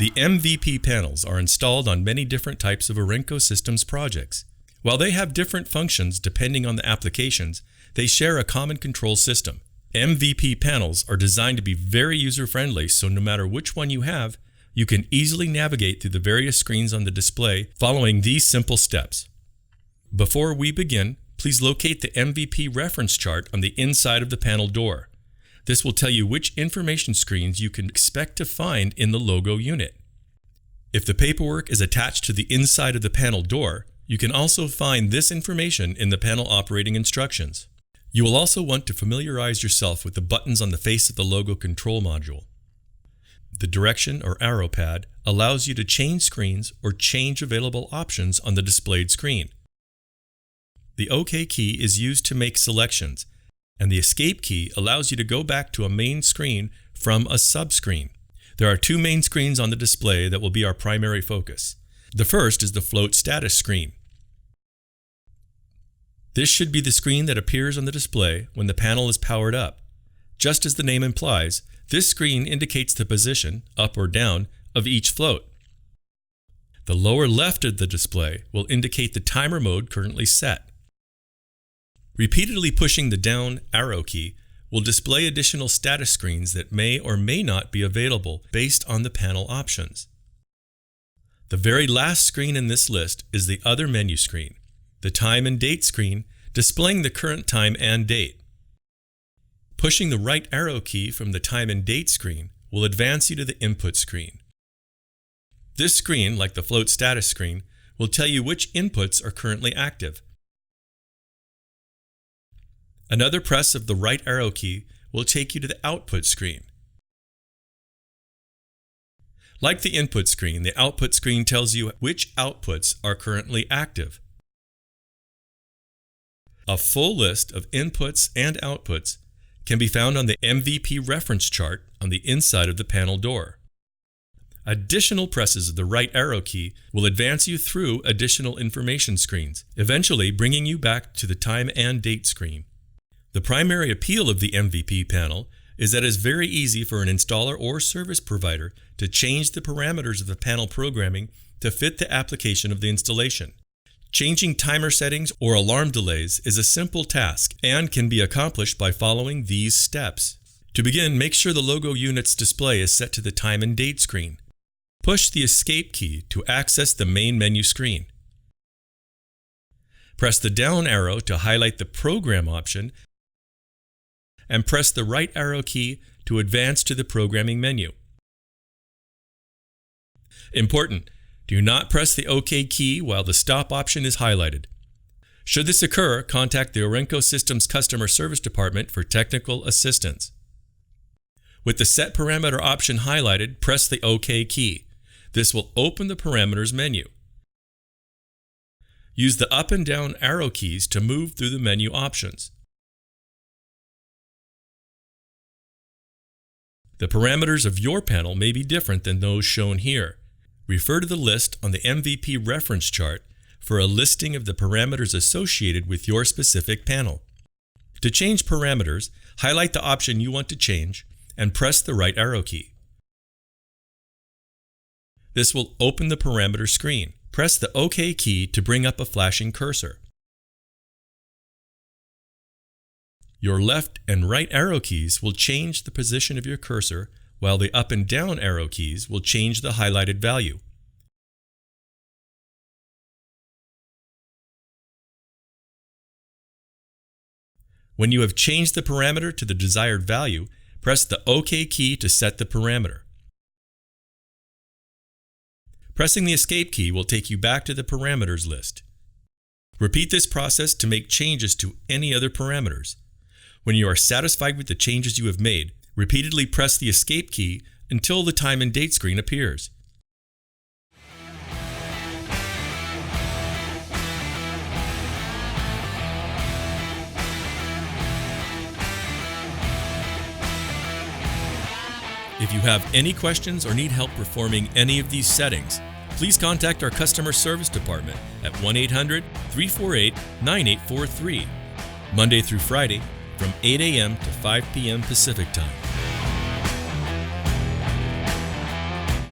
The MVP panels are installed on many different types of Orenco Systems projects. While they have different functions depending on the applications, they share a common control system. MVP panels are designed to be very user-friendly, so no matter which one you have, you can easily navigate through the various screens on the display following these simple steps. Before we begin, please locate the MVP reference chart on the inside of the panel door. This will tell you which information screens you can expect to find in the logo unit. If the paperwork is attached to the inside of the panel door, you can also find this information in the panel operating instructions. You will also want to familiarize yourself with the buttons on the face of the logo control module. The direction or arrow pad allows you to change screens or change available options on the displayed screen. The OK key is used to make selections, and the Escape key allows you to go back to a main screen from a subscreen. There are two main screens on the display that will be our primary focus. The first is the float status screen. This should be the screen that appears on the display when the panel is powered up. Just as the name implies, this screen indicates the position, up or down, of each float. The lower left of the display will indicate the timer mode currently set. Repeatedly pushing the down arrow key will display additional status screens that may or may not be available based on the panel options. The very last screen in this list is the Other menu screen, the Time and Date screen displaying the current time and date. Pushing the right arrow key from the Time and Date screen will advance you to the Input screen. This screen, like the Float Status screen, will tell you which inputs are currently active. Another press of the right arrow key will take you to the Output screen. Like the Input screen, the Output screen tells you which outputs are currently active. A full list of inputs and outputs can be found on the MVP reference chart on the inside of the panel door. Additional presses of the right arrow key will advance you through additional information screens, eventually bringing you back to the Time and Date screen. The primary appeal of the MVP panel is that it is very easy for an installer or service provider to change the parameters of the panel programming to fit the application of the installation. Changing timer settings or alarm delays is a simple task and can be accomplished by following these steps. To begin, make sure the logo unit's display is set to the Time and Date screen. Push the Escape key to access the main menu screen. Press the down arrow to highlight the Program option and press the right arrow key to advance to the programming menu. Important: do not press the OK key while the Stop option is highlighted. Should this occur, contact the Orenco Systems Customer Service Department for technical assistance. With the Set Parameter option highlighted, press the OK key. This will open the Parameters menu. Use the up and down arrow keys to move through the menu options. The parameters of your panel may be different than those shown here. Refer to the list on the MVP reference chart for a listing of the parameters associated with your specific panel. To change parameters, highlight the option you want to change and press the right arrow key. This will open the parameter screen. Press the OK key to bring up a flashing cursor. Your left and right arrow keys will change the position of your cursor, while the up and down arrow keys will change the highlighted value. When you have changed the parameter to the desired value, press the OK key to set the parameter. Pressing the Escape key will take you back to the parameters list. Repeat this process to make changes to any other parameters. When you are satisfied with the changes you have made, repeatedly press the Escape key until the Time and Date screen appears. If you have any questions or need help performing any of these settings, please contact our customer service department at 1-800-348-9843, Monday through Friday from 8 a.m. to 5 p.m. Pacific Time.